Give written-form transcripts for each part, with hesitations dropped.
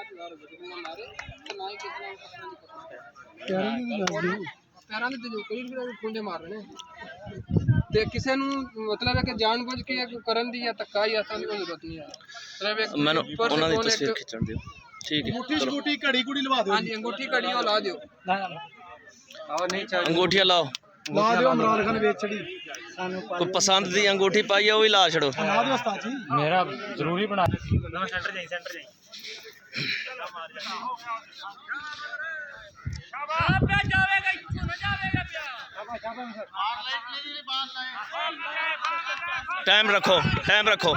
पैरों के खुंडे मार रहे हैं किसी मतलब है कि जानबूझ के करन दी या धक्का या कोई जरूरत नहीं है। मैंने उन्होंने तस्वीर खिंचन दियो ठीक है। अंगूठी घड़ी घुड़ी लवा दो। हाँ जी अंगूठी घड़ी ला दियो। अंगूठियां लाओ ला दियो। इमरान खान बेच छड़ी कोई पसंद दी अंगूठी पाई है वो ही ला छड़ो। ला दियो उस्ताद जी मेरा जरूरी बना सेंटर जाई टाइम रखो टाइम रखो।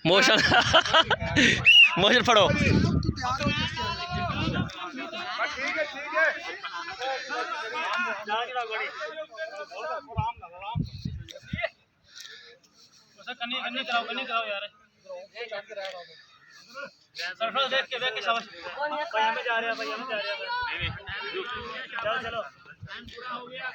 मोशन मोशन फड़ो। कन्नी कराओ यार सरफराज देख के शाबाश भाई हमें जा रहे हैं चलो चलो टाइम पूरा हो गया।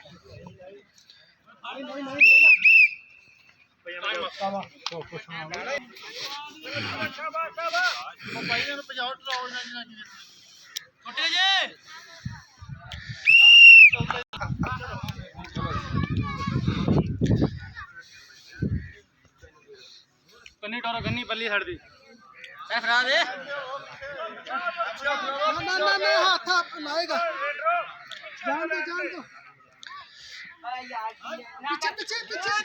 कन्नी टोरो कन्नी पल्ली छड़ दी फरा दे ना हाथ लाएगा जान दो पीछे पीछे पीछे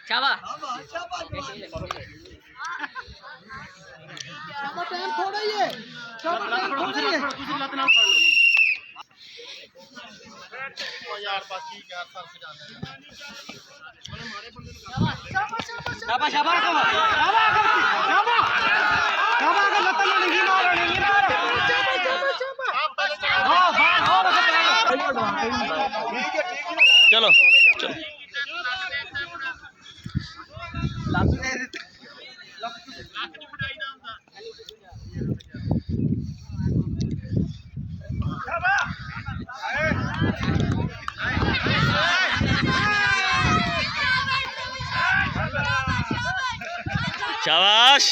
शाबाश टाइम थोड़ा ही है यार बाकी यार सर से जाना शाबाश शाबाश चलो चलो शाबाश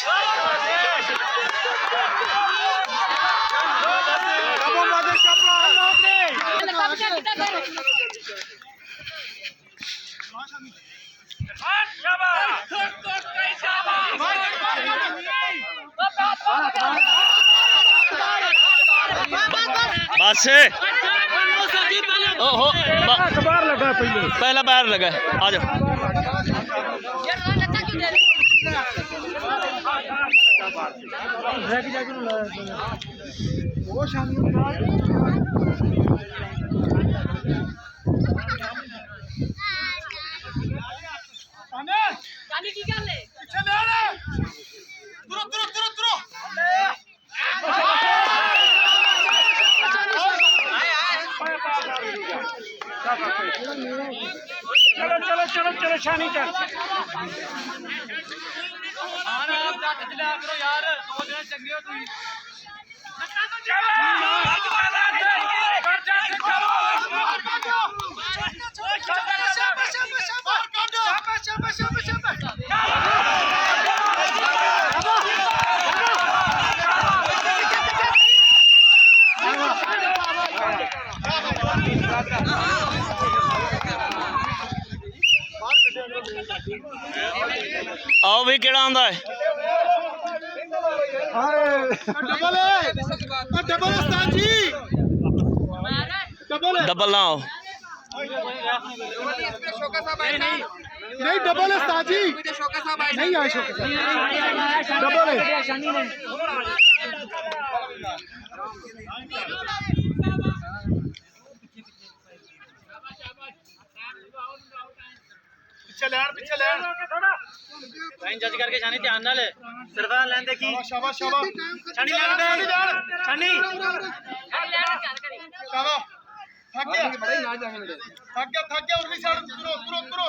बस ओहो बाहर लगा पहला बाहर लगा आ जाओ। चलो चलो चलो चलो शानी चल यार 2 दिन चंगे हो तुम आओ भी केड़ा आंदा है डबल ना आओ नहीं डबल है उस्ताद जी नहीं आए डबल है पीछे लैन लाइन जज करके छानी ध्यान नाल सरदार लैन देखी शाबाश शाबाश छानी लैन छानी शाबाश थक गया उर्ली साइड तुरो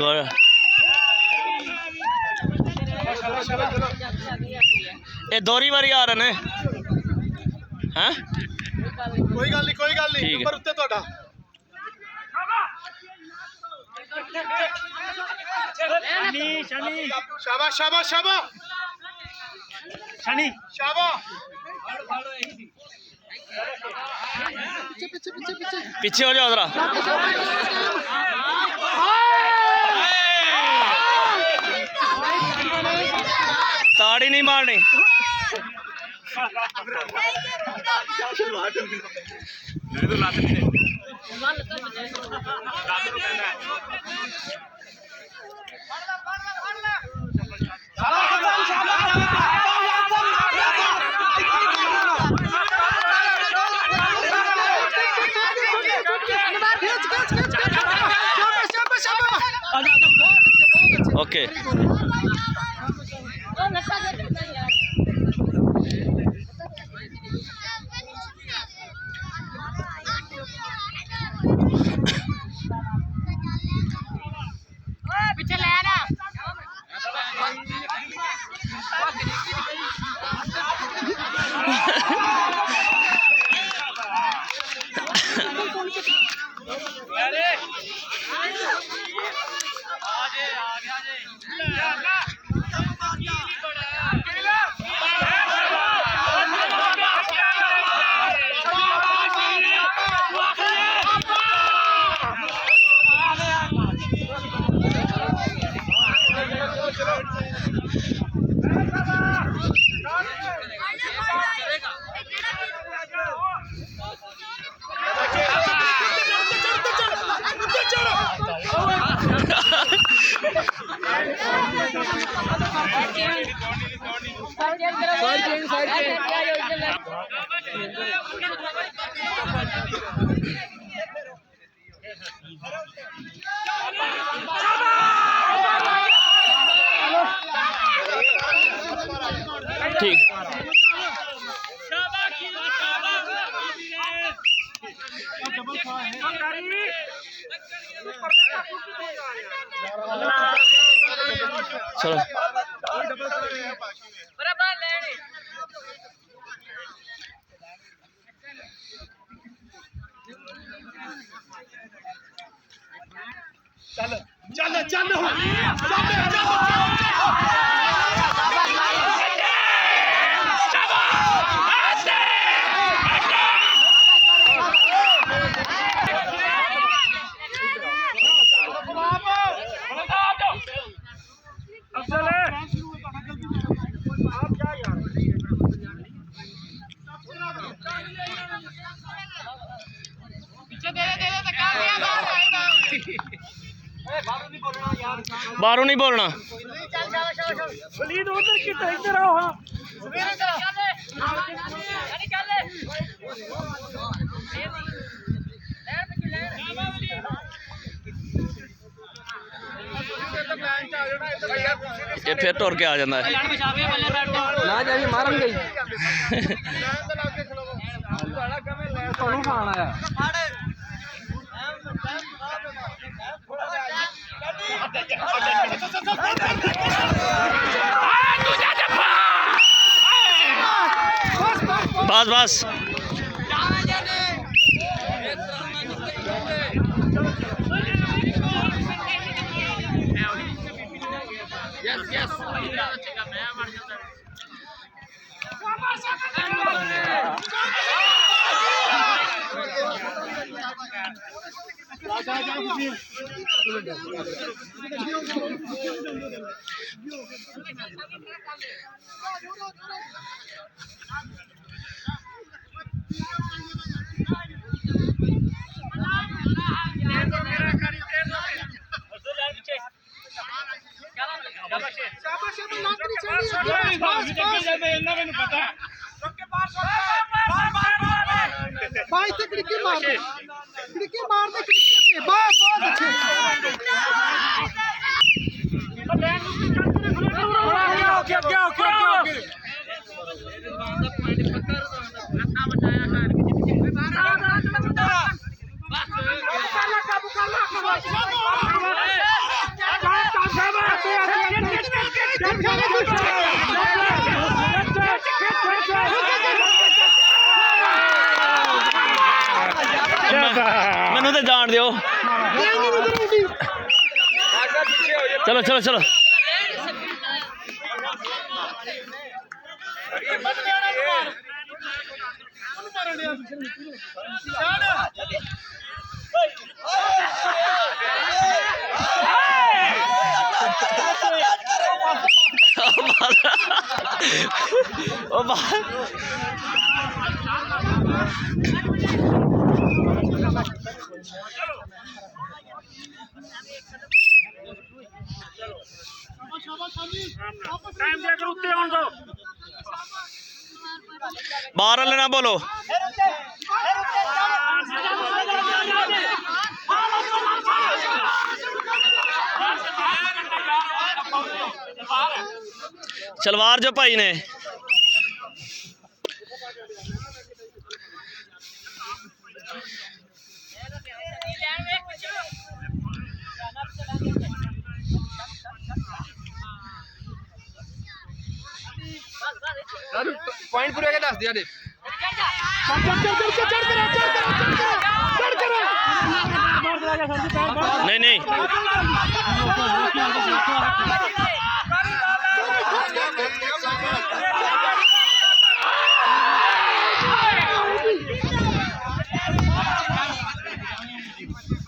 गोल ये दोहरी बारी आ रहे ने हैं कोई गल नहीं ठीक है। नंबर उत्ते ਤੁਹਾਡਾ शनी शाबाश शाबाश शाबाश शनी शाबाश पीछे हो जाओ जरा ताड़ी नहीं मारनी ओके पीछे ले आना ठीक चलो चल चल चल बाहरों नहीं बोलना ये फिर टुर के आ जाता है ना जाइए मारन गई ਤੁਹਾਨੂੰ ਖਾਣ ਆਇਆ बस बस भाई से क्रिकेट मार दे बहुत अच्छे तो जान दियो चलो चलो चलो ओ बाहर वाले ना बोलो सलवार जो भाई ने पॉइंट पूरे के दस दिया दे नहीं नहीं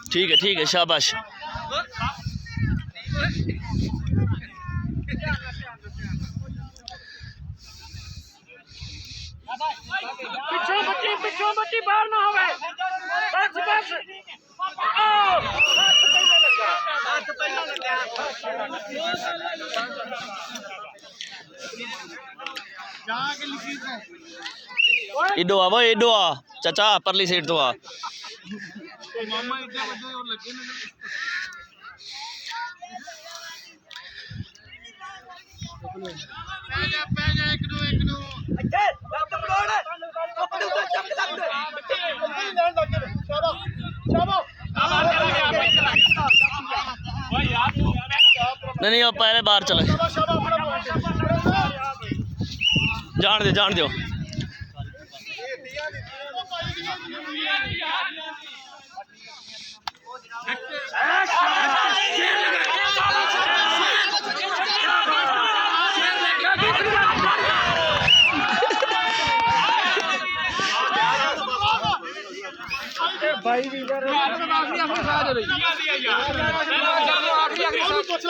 ठीक है शाबाश पिछों बच्ची बाहर ना होवे बस बस इडो आ वो इडो आ चाचा परली सीट तो आ मामा इतने बड़े और लगे ना पैजा एक दो नहीं वो पहले बाहर चले जान दो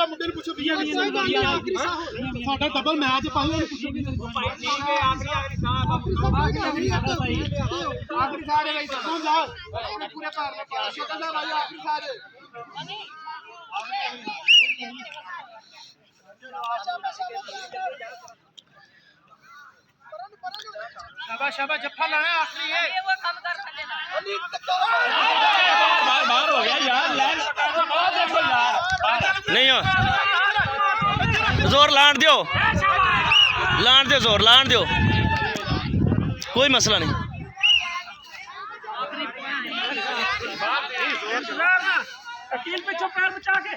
मुंडे पूछो साडा डबल मैच पाई शाबाश शाबाश जफ्फा लाना आखिरी है बाहर हो गया यार लाइन देखो यार नहीं हो जोर लान दियो जोर लान दियो कोई मसला नहीं अकील पे चुप पैर बचा के